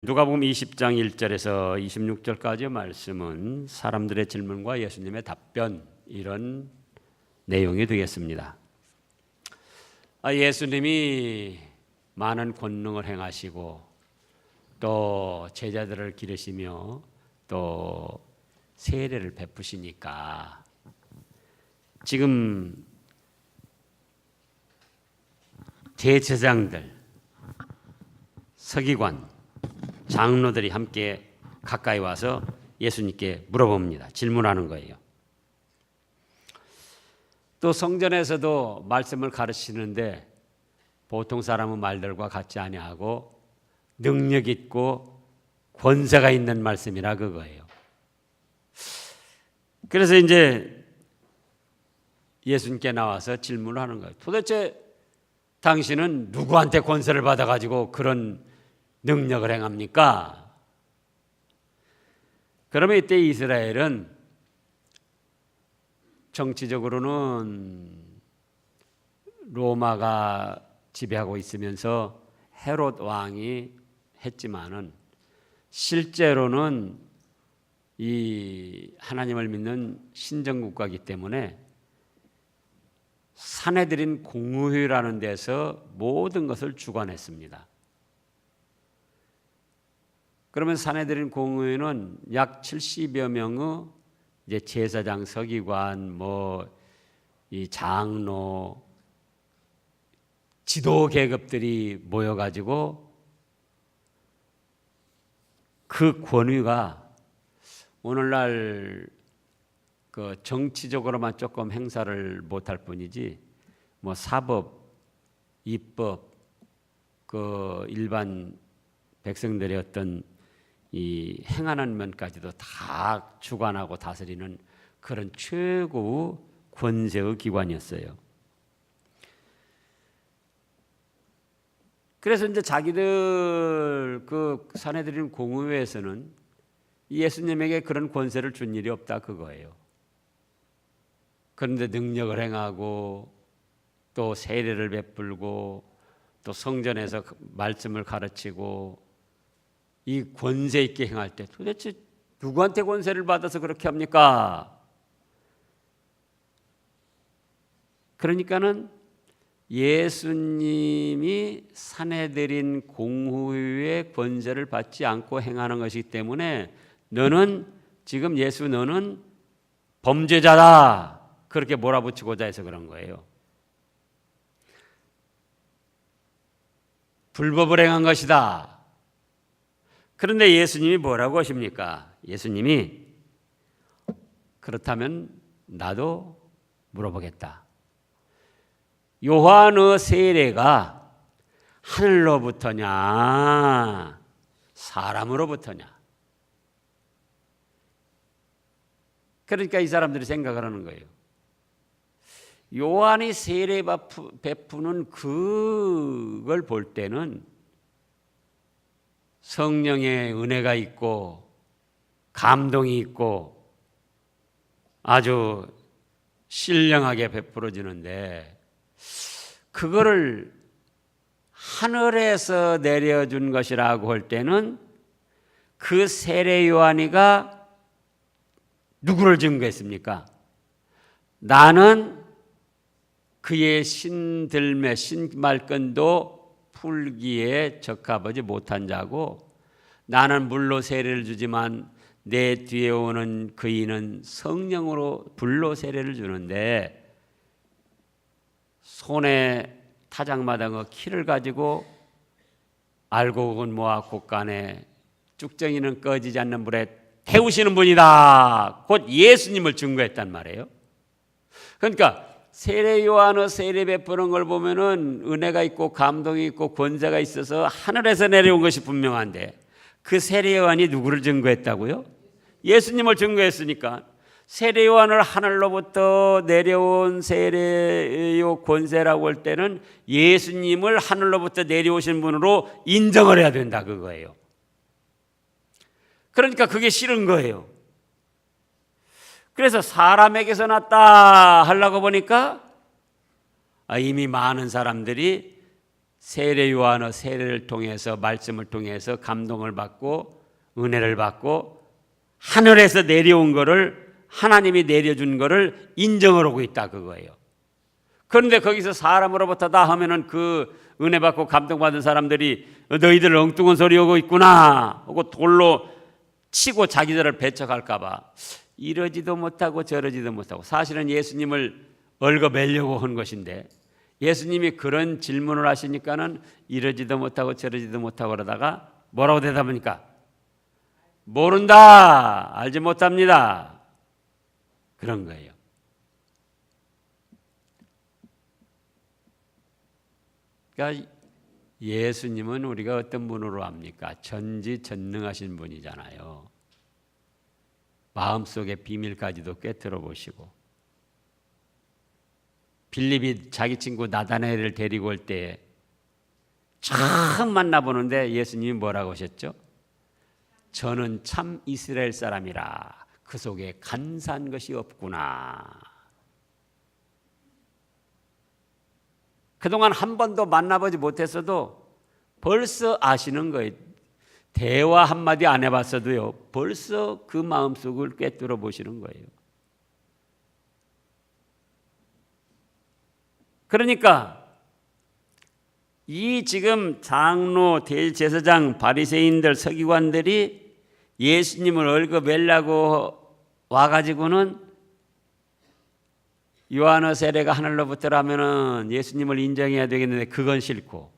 누가복음 20장 1절에서 26절까지의 말씀은 사람들의 질문과 예수님의 답변, 이런 내용이 되겠습니다. 예수님이 많은 권능을 행하시고 또 제자들을 기르시며 또 세례를 베푸시니까 지금 대제사장들, 서기관, 장로들이 함께 가까이 와서 예수님께 물어봅니다. 질문하는 거예요. 또 성전에서도 말씀을 가르치는데 보통 사람은 말들과 같지 아니하고 능력 있고 권세가 있는 말씀이라 그거예요. 그래서 이제 예수님께 나와서 질문을 하는 거예요. 도대체 당신은 누구한테 권세를 받아가지고 그런 능력을 행합니까? 그러면 이때 이스라엘은 정치적으로는 로마가 지배하고 있으면서 헤롯 왕이 했지만은 실제로는 이 하나님을 믿는 신정국가이기 때문에 산헤드린 공의회라는 데서 모든 것을 주관했습니다. 그러면 산헤드린 공의회는 약 70여 명의 이제 제사장, 서기관, 이 장로, 지도 계급들이 모여가지고 그 권위가 오늘날 그 정치적으로만 조금 행사를 못할 뿐이지 사법, 입법, 그 일반 백성들의 어떤 이 행하는 면까지도 다 주관하고 다스리는 그런 최고의 권세의 기관이었어요. 그래서 이제 자기들 그 산헤드린 공의회에서는 예수님에게 그런 권세를 준 일이 없다 그거예요. 그런데 능력을 행하고 또 세례를 베풀고 또 성전에서 말씀을 가르치고 이 권세 있게 행할 때 도대체 누구한테 권세를 받아서 그렇게 합니까? 그러니까는 예수님이 산헤드린 공의회의 권세를 받지 않고 행하는 것이기 때문에 너는 범죄자다, 그렇게 몰아붙이고자 해서 그런 거예요. 불법을 행한 것이다. 그런데 예수님이 뭐라고 하십니까? 예수님이 그렇다면 나도 물어보겠다. 요한의 세례가 하늘로부터냐 사람으로부터냐? 그러니까 이 사람들이 생각을 하는 거예요. 요한이 세례 베푸는 그걸 볼 때는 성령의 은혜가 있고 감동이 있고 아주 신령하게 베풀어지는데 그거를 하늘에서 내려준 것이라고 할 때는 그 세례 요한이가 누구를 증거했습니까? 나는 그의 신들매 신말끈도 풀기에 적합하지 못한 자고 나는 물로 세례를 주지만 내 뒤에 오는 그이는 성령으로 불로 세례를 주는데 손에 타작마당의 키를 가지고 알곡은 모아 곳간에 쭉정이는 꺼지지 않는 불에 태우시는 분이다. 곧 예수님을 증거했단 말이에요. 그러니까 세례 요한의 세례 베푸는 걸 보면은 은혜가 있고 감동이 있고 권세가 있어서 하늘에서 내려온 것이 분명한데 그 세례 요한이 누구를 증거했다고요? 예수님을 증거했으니까 세례 요한을 하늘로부터 내려온 세례요 권세라고 할 때는 예수님을 하늘로부터 내려오신 분으로 인정을 해야 된다 그거예요. 그러니까 그게 싫은 거예요. 그래서 사람에게서 났다 하려고 보니까 이미 많은 사람들이 세례 요한의 세례를 통해서 말씀을 통해서 감동을 받고 은혜를 받고 하늘에서 내려온 거를 하나님이 내려준 거를 인정을 하고 있다 그거예요. 그런데 거기서 사람으로부터 다 하면은 그 은혜 받고 감동받은 사람들이 너희들 엉뚱한 소리 하고 있구나 하고 돌로 치고 자기들을 배척할까 봐 이러지도 못하고 저러지도 못하고 사실은 예수님을 얽어매려고 한 것인데 예수님이 그런 질문을 하시니까는 이러지도 못하고 저러지도 못하고 그러다가 뭐라고 대답합니까? 모른다, 알지 못합니다. 그런 거예요. 그러니까 예수님은 우리가 어떤 분으로 압니까? 전지전능하신 분이잖아요. 마음속의 비밀까지도 꿰뚫어 보시고 빌립이 자기 친구 나다나엘을 데리고 올 때 처음 만나보는데 예수님이 뭐라고 하셨죠? 저는 참 이스라엘 사람이라 그 속에 간사한 것이 없구나. 그동안 한 번도 만나보지 못했어도 벌써 아시는 거예요. 대화 한마디 안 해봤어도요. 벌써 그 마음속을 꿰뚫어 보시는 거예요. 그러니까 이 지금 장로, 대제사장, 바리새인들, 서기관들이 예수님을 얽어매려고 와가지고는 요한의 세례가 하늘로부터라면은 예수님을 인정해야 되겠는데 그건 싫고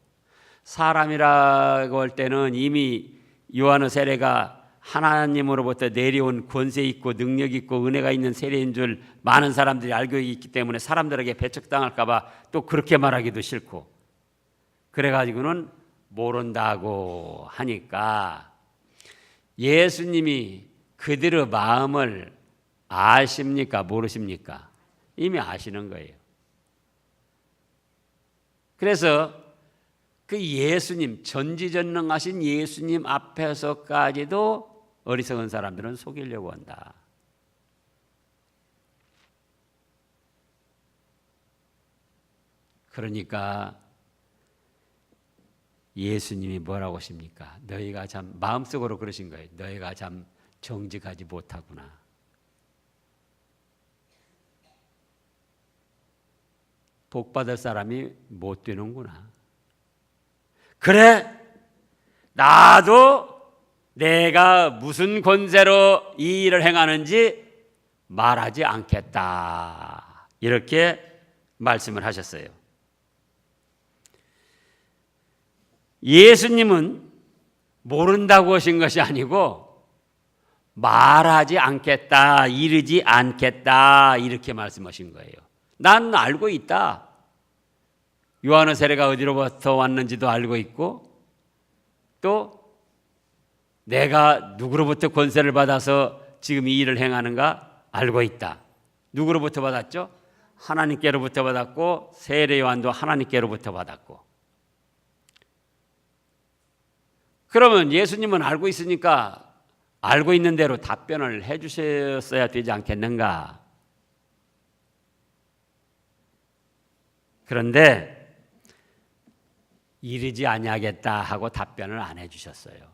사람이라고 할 때는 이미 요한의 세례가 하나님으로부터 내려온 권세 있고 능력 있고 은혜가 있는 세례인 줄 많은 사람들이 알고 있기 때문에 사람들에게 배척당할까 봐 또 그렇게 말하기도 싫고 그래가지고는 모른다고 하니까 예수님이 그들의 마음을 아십니까? 모르십니까? 이미 아시는 거예요. 그래서 그 예수님, 전지전능하신 예수님 앞에서까지도 어리석은 사람들은 속이려고 한다. 그러니까 예수님이 뭐라고 하십니까? 너희가 참 마음속으로 그러신 거예요. 너희가 참 정직하지 못하구나. 복받을 사람이 못 되는구나. 그래, 나도 내가 무슨 권세로 이 일을 행하는지 말하지 않겠다. 이렇게 말씀을 하셨어요. 예수님은 모른다고 하신 것이 아니고 말하지 않겠다, 이르지 않겠다 이렇게 말씀하신 거예요. 난 알고 있다. 요한의 세례가 어디로부터 왔는지도 알고 있고 또 내가 누구로부터 권세를 받아서 지금 이 일을 행하는가 알고 있다. 누구로부터 받았죠? 하나님께로부터 받았고 세례 요한도 하나님께로부터 받았고 그러면 예수님은 알고 있으니까 알고 있는 대로 답변을 해 주셨어야 되지 않겠는가? 그런데 이르지 아니하겠다 하고 답변을 안 해 주셨어요.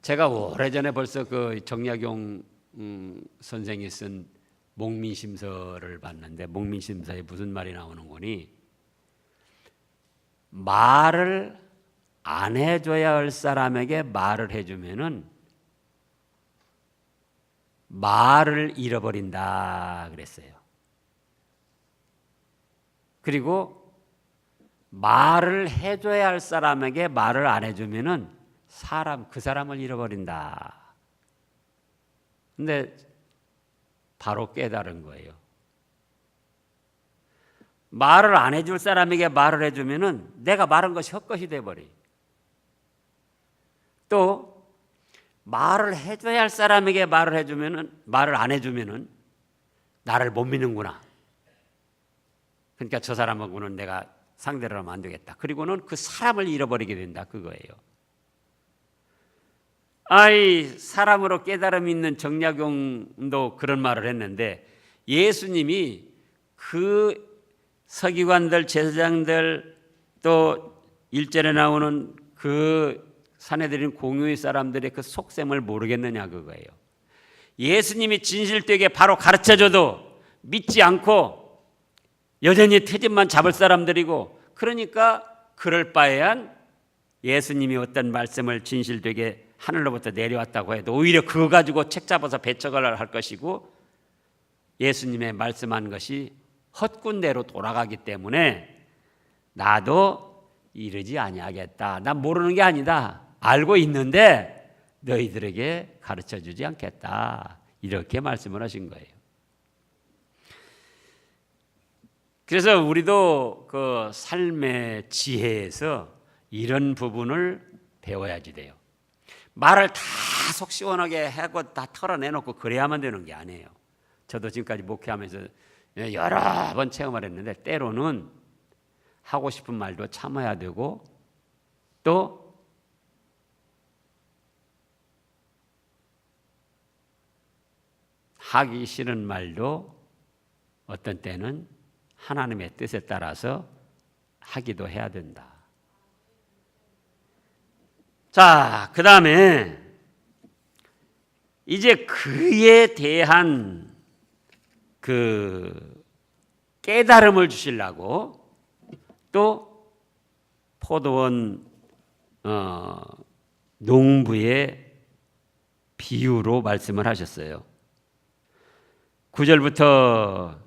제가 오래전에 벌써 그 정약용 선생이 쓴 목민심서를 봤는데 목민심서에 무슨 말이 나오는 거니? 말을 안 해줘야 할 사람에게 말을 해주면은 말을 잃어버린다 그랬어요. 그리고 말을 해줘야 할 사람에게 말을 안 해주면은 그 사람을 잃어버린다. 근데 바로 깨달은 거예요. 말을 안 해줄 사람에게 말을 해주면은 내가 말한 것이 헛것이 돼버리. 또 말을 해줘야 할 사람에게 말을 해주면은 말을 안 해주면은 나를 못 믿는구나. 그러니까 저 사람하고는 내가 상대를 하면 안 되겠다. 그리고는 그 사람을 잃어버리게 된다. 그거예요. 사람으로 깨달음 있는 정약용도 그런 말을 했는데 예수님이 그 서기관들, 제사장들, 또 1절에 나오는 그 사내들인 공유의 사람들의 그 속셈을 모르겠느냐 그거예요. 예수님이 진실되게 바로 가르쳐줘도 믿지 않고 여전히 트집만 잡을 사람들이고, 그러니까 그럴 바에야 예수님이 어떤 말씀을 진실되게 하늘로부터 내려왔다고 해도 오히려 그거 가지고 책 잡아서 배척을 할 것이고, 예수님의 말씀한 것이 헛군대로 돌아가기 때문에 나도 이르지 아니하겠다. 난 모르는 게 아니다. 알고 있는데 너희들에게 가르쳐주지 않겠다. 이렇게 말씀을 하신 거예요. 그래서 우리도 그 삶의 지혜에서 이런 부분을 배워야지 돼요. 말을 다 속 시원하게 하고 다 털어내놓고 그래야만 되는 게 아니에요. 저도 지금까지 목회하면서 여러 번 체험을 했는데 때로는 하고 싶은 말도 참아야 되고, 또 하기 싫은 말도 어떤 때는 하나님의 뜻에 따라서 하기도 해야 된다. 자, 그 다음에 이제 그에 대한 그 깨달음을 주시려고 또 포도원 농부의 비유로 말씀을 하셨어요. 9절부터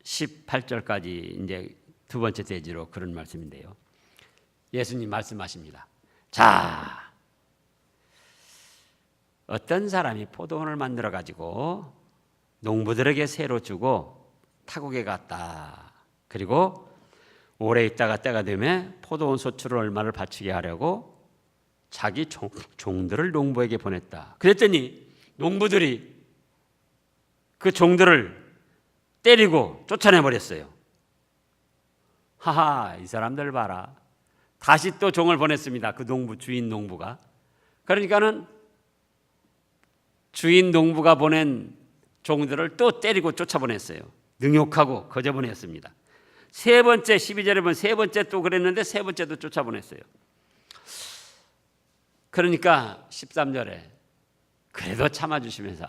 18절까지 이제 두 번째 대지로 그런 말씀인데요. 예수님 말씀하십니다. 자, 어떤 사람이 포도원을 만들어 가지고 농부들에게 새로 주고 타국에 갔다. 그리고 오래 있다가 때가 되면 포도원 소출을 얼마를 바치게 하려고 자기 종들을 농부에게 보냈다. 그랬더니 농부들이 그 종들을 때리고 쫓아내버렸어요. 하하, 이 사람들 봐라. 다시 또 종을 보냈습니다. 그 농부, 주인 농부가. 그러니까는 주인 농부가 보낸 종들을 또 때리고 쫓아보냈어요. 능욕하고 거저보냈습니다. 세 번째 12절에 보면 세 번째 또 그랬는데 세 번째도 쫓아보냈어요. 그러니까 13절에 그래도 참아주시면서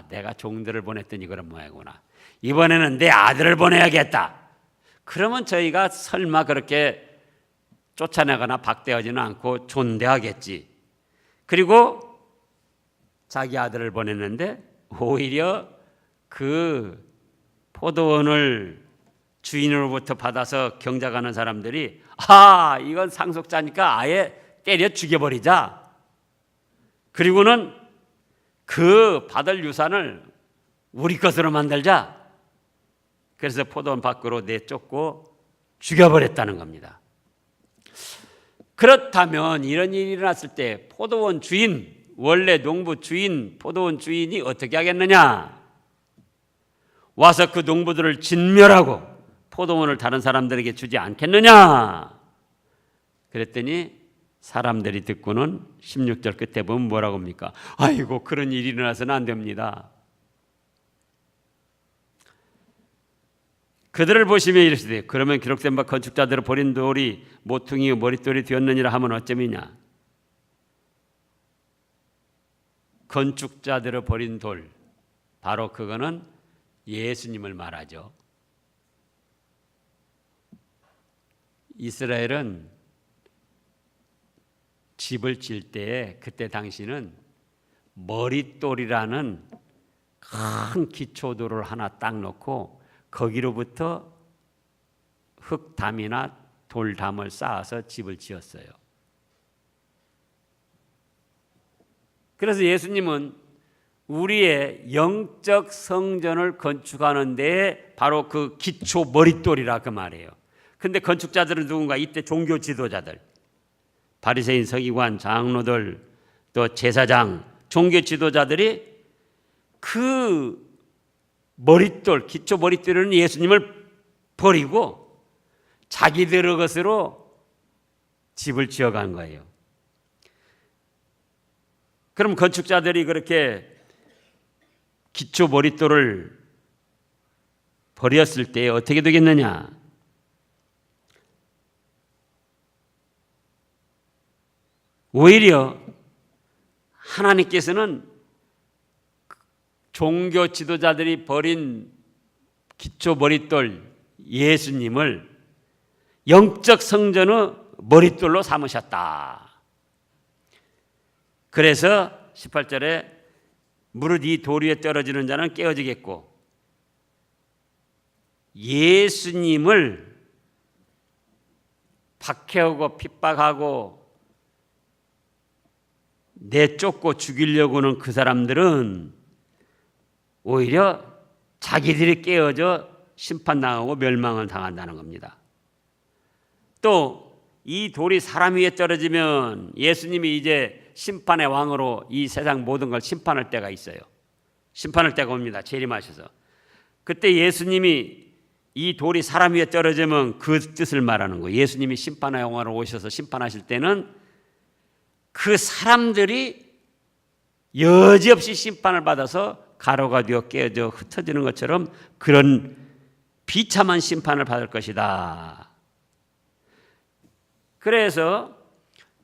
내가 종들을 보냈더니 그런 모양이구나. 이번에는 내 아들을 보내야겠다. 그러면 저희가 설마 그렇게 쫓아내거나 박대하지는 않고 존대하겠지. 그리고 자기 아들을 보냈는데 오히려 그 포도원을 주인으로부터 받아서 경작하는 사람들이 이건 상속자니까 아예 때려 죽여버리자. 그리고는 그 받을 유산을 우리 것으로 만들자. 그래서 포도원 밖으로 내쫓고 죽여버렸다는 겁니다. 그렇다면 이런 일이 일어났을 때 포도원 주인, 원래 농부 주인, 포도원 주인이 어떻게 하겠느냐? 와서 그 농부들을 진멸하고 포도원을 다른 사람들에게 주지 않겠느냐? 그랬더니 사람들이 듣고는 16절 끝에 보면 뭐라고 합니까? 아이고, 그런 일이 일어나서는 안 됩니다. 그들을 보시며 이르시되 그러면 기록된 바 건축자들을 버린 돌이 모퉁이요 머릿돌이 되었느니라 하면 어쩌미냐? 건축자들을 버린 돌, 바로 그거는 예수님을 말하죠. 이스라엘은 집을 질 때에 그때 당시는 머릿돌이라는 큰 기초돌을 하나 딱 놓고 거기로부터 흙담이나 돌담을 쌓아서 집을 지었어요. 그래서 예수님은 우리의 영적 성전을 건축하는 데 바로 그 기초 머릿돌이라 그 말이에요. 근데 건축자들은 누군가? 이때 종교 지도자들, 바리새인, 서기관, 장로들, 또 제사장, 종교 지도자들이 그 머릿돌, 기초 머릿돌은 예수님을 버리고 자기들의 것으로 집을 지어간 거예요. 그럼 건축자들이 그렇게 기초 머릿돌을 버렸을 때 어떻게 되겠느냐? 오히려 하나님께서는 종교 지도자들이 버린 기초 머릿돌 예수님을 영적 성전의 머릿돌로 삼으셨다. 그래서 18절에 무릇 이 돌 위에 떨어지는 자는 깨어지겠고 예수님을 박해하고 핍박하고 내쫓고 죽이려고 하는 그 사람들은 오히려 자기들이 깨어져 심판당하고 멸망을 당한다는 겁니다. 또 이 돌이 사람 위에 떨어지면 예수님이 이제 심판의 왕으로 이 세상 모든 걸 심판할 때가 있어요. 심판할 때가 옵니다. 재림하셔서. 그때 예수님이 이 돌이 사람 위에 떨어지면 그 뜻을 말하는 거예요. 예수님이 심판의 왕으로 오셔서 심판하실 때는 그 사람들이 여지없이 심판을 받아서 가루가 되어 깨어져 흩어지는 것처럼 그런 비참한 심판을 받을 것이다. 그래서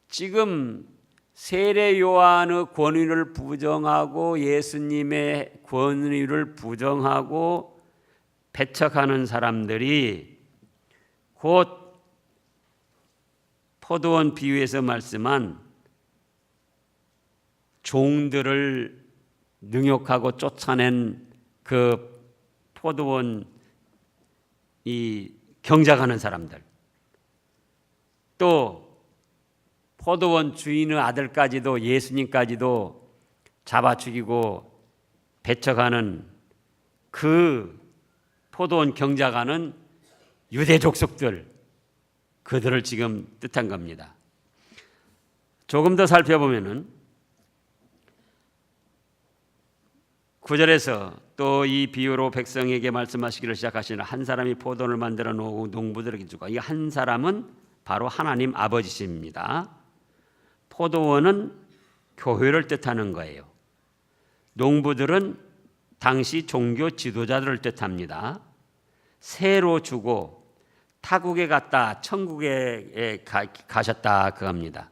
지금 세례 요한의 권위를 부정하고 예수님의 권위를 부정하고 배척하는 사람들이 곧 포도원 비유에서 말씀한 종들을 능욕하고 쫓아낸 그 포도원 이 경작하는 사람들, 또 포도원 주인의 아들까지도 예수님까지도 잡아 죽이고 배척하는 그 포도원 경작하는 유대 족속들, 그들을 지금 뜻한 겁니다. 조금 더 살펴보면은 9절에서 또 이 비유로 백성에게 말씀하시기를 시작하시는 한 사람이 포도원을 만들어 놓고 농부들에게 주고, 이 한 사람은 바로 하나님 아버지십니다. 포도원은 교회를 뜻하는 거예요. 농부들은 당시 종교 지도자들을 뜻합니다. 새로 주고 타국에 갔다 천국에 가셨다 그겁니다.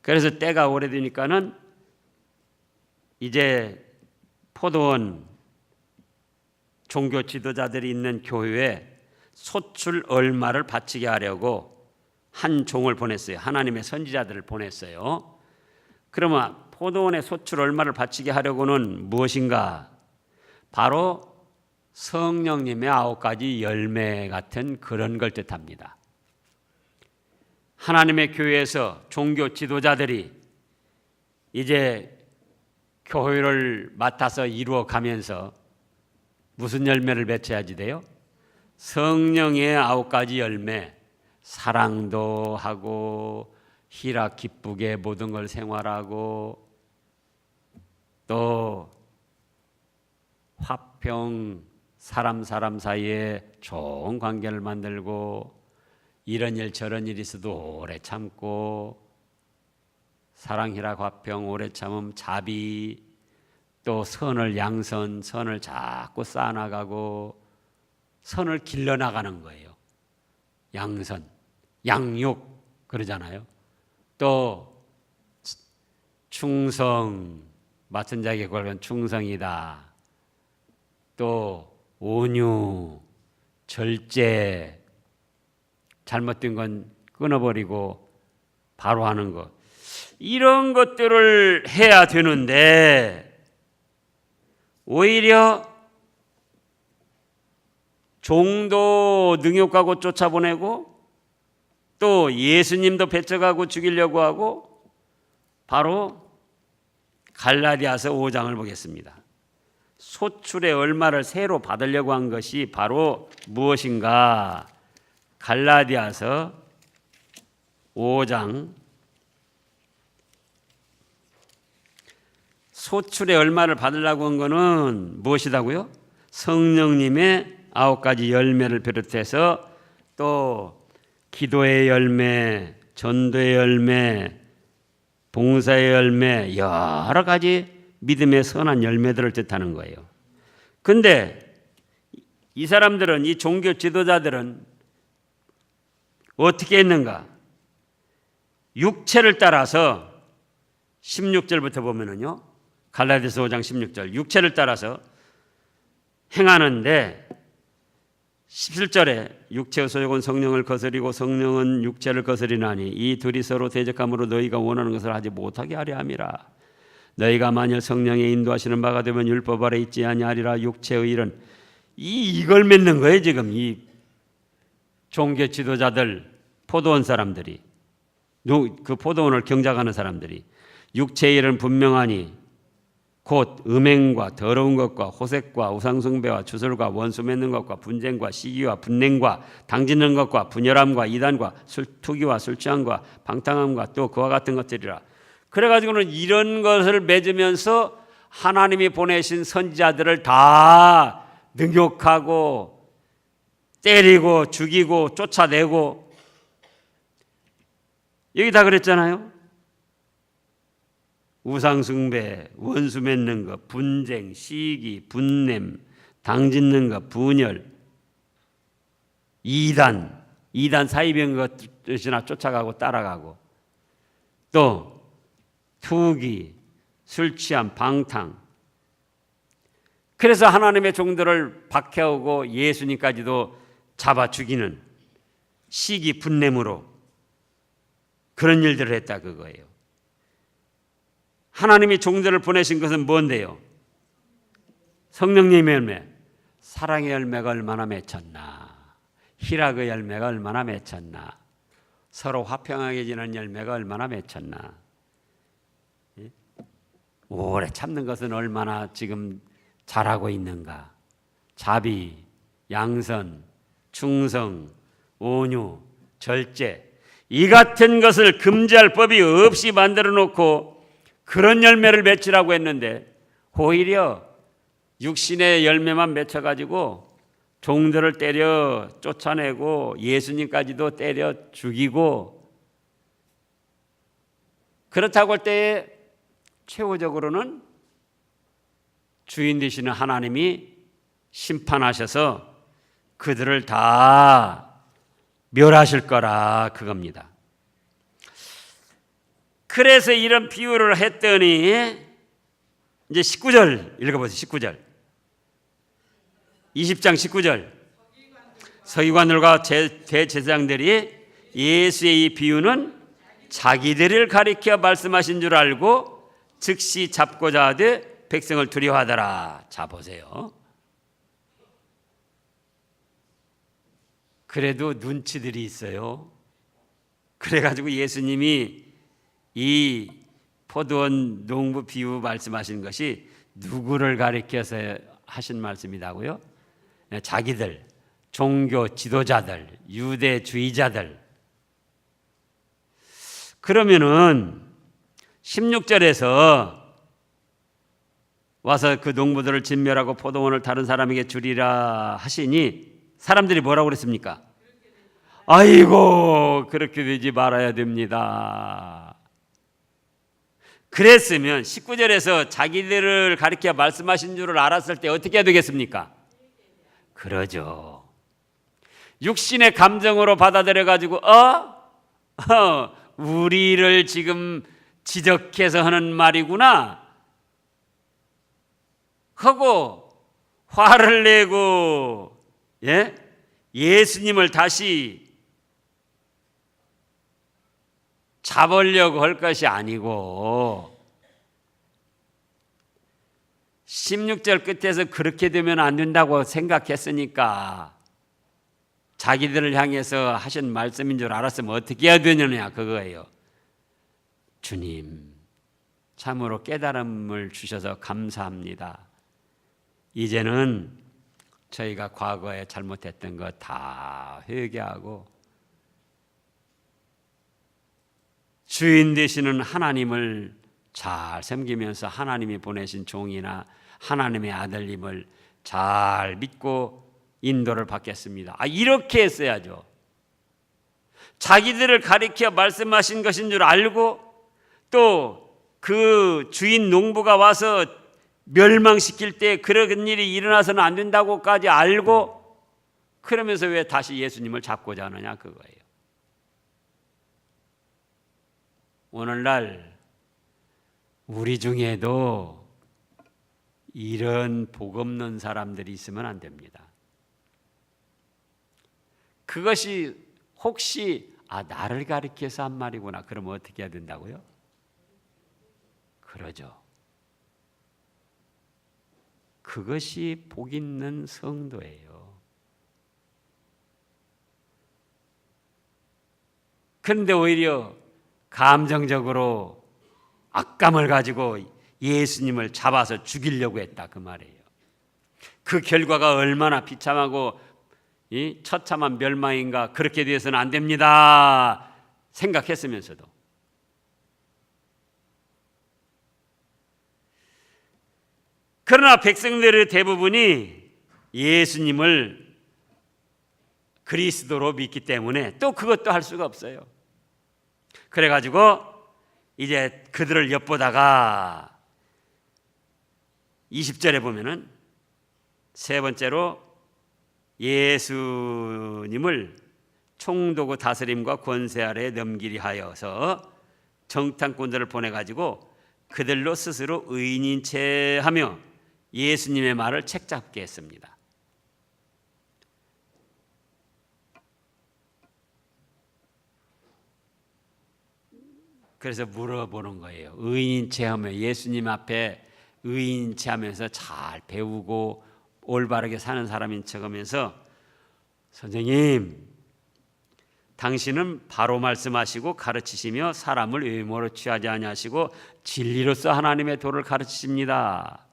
그래서 때가 오래되니까는 이제 포도원 종교 지도자들이 있는 교회에 소출 얼마를 바치게 하려고 한 종을 보냈어요. 하나님의 선지자들을 보냈어요. 그러면 포도원에 소출 얼마를 바치게 하려고는 무엇인가? 바로 성령님의 9가지 열매 같은 그런 걸 뜻합니다. 하나님의 교회에서 종교 지도자들이 이제 교회를 맡아서 이루어 가면서 무슨 열매를 맺혀야지 돼요? 성령의 9가지 열매, 사랑도 하고 희락 기쁘게 모든 걸 생활하고 또 화평, 사람 사이에 좋은 관계를 만들고 이런 일 저런 일 있어도 오래 참고 사랑, 희락, 화평, 오래 참음, 자비, 또 선을 양선, 선을 자꾸 쌓아나가고 선을 길러나가는 거예요. 양선, 양육 그러잖아요. 또 충성, 맡은 자에게 걸건 충성이다. 또 온유, 절제, 잘못된 건 끊어버리고 바로 하는 것, 이런 것들을 해야 되는데 오히려 종도 능욕하고 쫓아보내고 또 예수님도 배척하고 죽이려고 하고, 바로 갈라디아서 5장을 보겠습니다. 소출의 얼마를 새로 받으려고 한 것이 바로 무엇인가? 갈라디아서 5장 소출의 얼마를 받으려고 한 것은 무엇이다고요? 성령님의 9가지 열매를 비롯해서 또 기도의 열매, 전도의 열매, 봉사의 열매, 여러 가지 믿음의 선한 열매들을 뜻하는 거예요. 그런데 이 사람들은, 이 종교 지도자들은 어떻게 했는가? 육체를 따라서 16절부터 보면은요, 갈라디아서 5장 16절, 육체를 따라서 행하는데 17절에 육체의 소욕은 성령을 거스리고 성령은 육체를 거스리나니 이 둘이 서로 대적함으로 너희가 원하는 것을 하지 못하게 하려 함이라. 너희가 만일 성령의 인도하시는 바가 되면 율법 아래 있지 아니하리라. 육체의 일은 이걸 맺는 거예요. 지금 이 종교 지도자들, 포도원 사람들이, 그 포도원을 경작하는 사람들이 육체의 일은 분명하니 곧 음행과 더러운 것과 호색과 우상숭배와 주술과 원수 맺는 것과 분쟁과 시기와 분냉과 당짓는 것과 분열함과 이단과 투기와 술취함과 방탕함과 또 그와 같은 것들이라. 그래가지고는 이런 것을 맺으면서 하나님이 보내신 선지자들을 다 능욕하고 때리고 죽이고 쫓아내고, 여기 다 그랬잖아요. 우상숭배, 원수 맺는 것, 분쟁, 시기, 분냄, 당짓는 것, 분열, 이단 사이비인 것이나 쫓아가고 따라가고, 또 투기, 술취함, 방탕. 그래서 하나님의 종들을 박해하고 예수님까지도 잡아 죽이는 시기, 분냄으로 그런 일들을 했다 그거예요. 하나님이 종들을 보내신 것은 뭔데요? 성령님의 열매. 사랑의 열매가 얼마나 맺혔나, 희락의 열매가 얼마나 맺혔나, 서로 화평하게 지는 열매가 얼마나 맺혔나, 오래 참는 것은 얼마나 지금 잘하고 있는가. 자비, 양선, 충성, 온유, 절제, 이 같은 것을 금지할 법이 없이 만들어 놓고 그런 열매를 맺으라고 했는데 오히려 육신의 열매만 맺혀가지고 종들을 때려 쫓아내고 예수님까지도 때려 죽이고, 그렇다고 할 때에 최후적으로는 주인 되시는 하나님이 심판하셔서 그들을 다 멸하실 거라 그겁니다. 그래서 이런 비유를 했더니 이제 19절 읽어보세요. 19절 20장 19절 서기관들과 대제사장들이 예수의 이 비유는 자기들을 가리켜 말씀하신 줄 알고 즉시 잡고자 하되 백성을 두려워하더라. 자 보세요. 그래도 눈치들이 있어요. 그래가지고 예수님이 이 포도원 농부 비유 말씀하신 것이 누구를 가리켜서 하신 말씀이라고요? 자기들, 종교 지도자들, 유대주의자들. 그러면은 16절에서 와서 그 농부들을 진멸하고 포도원을 다른 사람에게 주리라 하시니 사람들이 뭐라고 그랬습니까? 아이고, 그렇게 되지 말아야 됩니다. 그랬으면 19절에서 자기들을 가리켜 말씀하신 줄을 알았을 때 어떻게 해야 되겠습니까? 그러죠. 육신의 감정으로 받아들여 가지고 우리를 지금 지적해서 하는 말이구나 하고 화를 내고 예수님을 다시 잡으려고 할 것이 아니고 16절 끝에서 그렇게 되면 안 된다고 생각했으니까 자기들을 향해서 하신 말씀인 줄 알았으면 어떻게 해야 되느냐 그거예요. 주님, 참으로 깨달음을 주셔서 감사합니다. 이제는 저희가 과거에 잘못했던 거 다 회개하고 주인 되시는 하나님을 잘 섬기면서 하나님이 보내신 종이나 하나님의 아들님을 잘 믿고 인도를 받겠습니다. 이렇게 했어야죠. 자기들을 가리켜 말씀하신 것인 줄 알고 또 그 주인 농부가 와서 멸망시킬 때 그런 일이 일어나서는 안 된다고까지 알고 그러면서 왜 다시 예수님을 잡고자 하느냐 그거예요. 오늘날 우리 중에도 이런 복 없는 사람들이 있으면 안 됩니다. 그것이 혹시 나를 가리켜서 한 말이구나 그러면 어떻게 해야 된다고요? 그러죠. 그것이 복 있는 성도예요. 그런데 오히려 감정적으로 악감을 가지고 예수님을 잡아서 죽이려고 했다 그 말이에요. 그 결과가 얼마나 비참하고 처참한 멸망인가. 그렇게 돼서는 안 됩니다 생각했으면서도 그러나 백성들의 대부분이 예수님을 그리스도로 믿기 때문에 또 그것도 할 수가 없어요. 그래가지고 이제 그들을 엿보다가 20절에 보면은 세 번째로 예수님을 총독의 다스림과 권세 아래에 넘기리 하여서 정탐꾼들을 보내가지고 그들로 스스로 의인인 채 하며 예수님의 말을 책잡게 했습니다. 그래서 물어보는 거예요. 의인인 채 하며 예수님 앞에 의인인 채 하면서 잘 배우고 올바르게 사는 사람인 척 하면서 선생님 당신은 바로 말씀하시고 가르치시며 사람을 외모로 취하지 아니하시고 진리로서 하나님의 도를 가르치십니다.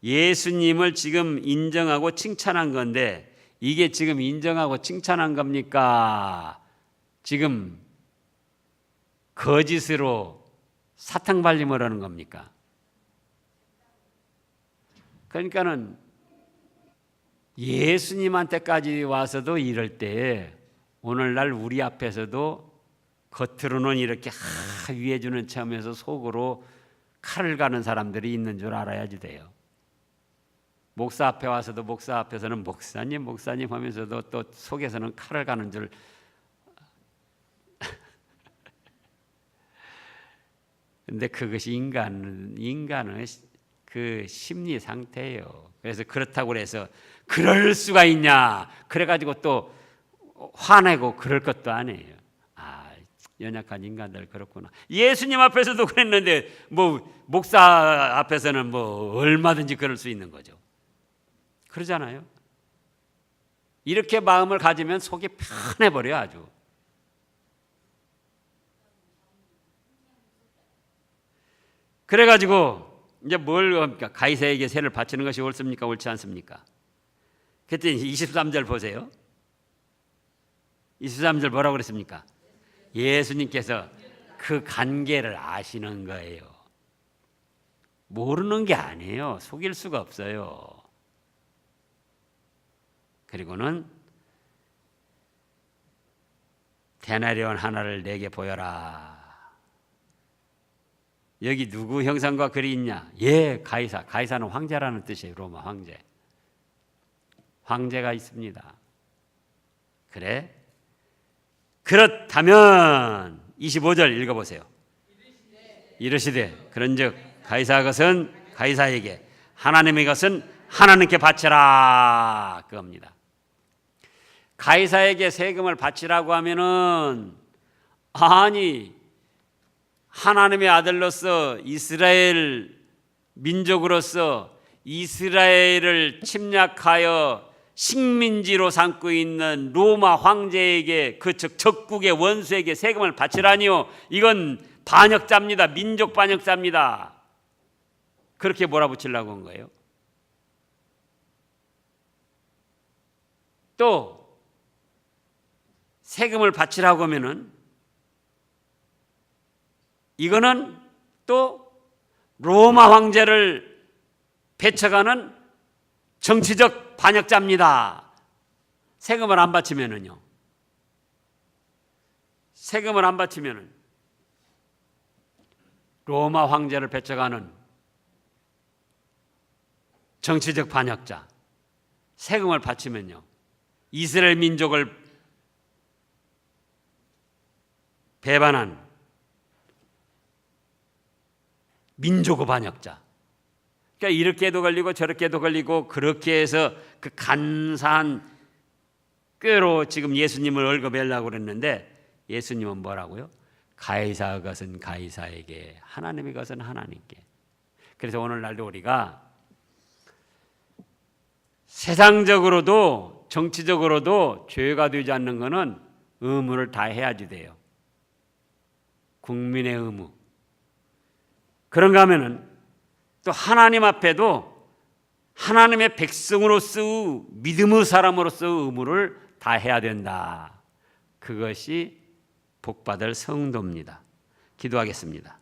예수님을 지금 인정하고 칭찬한 건데 이게 지금 인정하고 칭찬한 겁니까? 지금 거짓으로 사탕 발림을 하는 겁니까? 그러니까는 예수님한테까지 와서도 이럴 때 오늘날 우리 앞에서도 겉으로는 이렇게 위해주는 척하면서 속으로 칼을 가는 사람들이 있는 줄 알아야지 돼요. 목사 앞에 와서도 목사 앞에서는 목사님 하면서도 또 속에서는 칼을 가는 줄. 근데 그것이 인간의 그 심리 상태예요. 그래서 그렇다고 해서 그럴 수가 있냐 그래가지고 또 화내고 그럴 것도 아니에요. 연약한 인간들 그렇구나. 예수님 앞에서도 그랬는데 목사 앞에서는 얼마든지 그럴 수 있는 거죠. 그러잖아요. 이렇게 마음을 가지면 속이 편해버려 아주. 그래가지고 이제 뭘 합니까? 가이사에게 세를 바치는 것이 옳습니까? 옳지 않습니까? 그랬더니 23절 보세요. 23절 뭐라고 그랬습니까? 예수님께서 그 관계를 아시는 거예요. 모르는 게 아니에요. 속일 수가 없어요. 그리고는 데나리온 하나를 내게 보여라. 여기 누구 형상과 글이 있냐? 가이사. 가이사는 황제라는 뜻이에요. 로마 황제. 황제가 있습니다. 그래? 그렇다면 25절 읽어보세요. 이르시되 그런즉 가이사 것은 가이사에게 하나님의 것은 하나님께 바치라 그겁니다. 가이사에게 세금을 바치라고 하면은 하나님의 아들로서 이스라엘 민족으로서 이스라엘을 침략하여 식민지로 삼고 있는 로마 황제에게 즉 적국의 원수에게 세금을 바치라니요. 이건 반역자입니다. 민족 반역자입니다. 그렇게 몰아붙이려고 한 거예요. 또 세금을 바치라고 하면은 이거는 또 로마 황제를 배척하는 정치적 반역자입니다. 세금을 안 바치면은요. 세금을 안 바치면은 로마 황제를 배척하는 정치적 반역자. 세금을 바치면요. 이스라엘 민족을 배반한 민족의 반역자. 그러니까 이렇게도 걸리고 저렇게도 걸리고 그렇게 해서 그 간사한 꾀로 지금 예수님을 얽어매려고 그랬는데 예수님은 뭐라고요? 가이사의 것은 가이사에게, 하나님의 것은 하나님께. 그래서 오늘날도 우리가 세상적으로도 정치적으로도 죄가 되지 않는 것은 의무를 다 해야지 돼요. 국민의 의무. 그런가 하면은 또 하나님 앞에도 하나님의 백성으로서 믿음의 사람으로서 의무를 다 해야 된다. 그것이 복받을 성도입니다. 기도하겠습니다.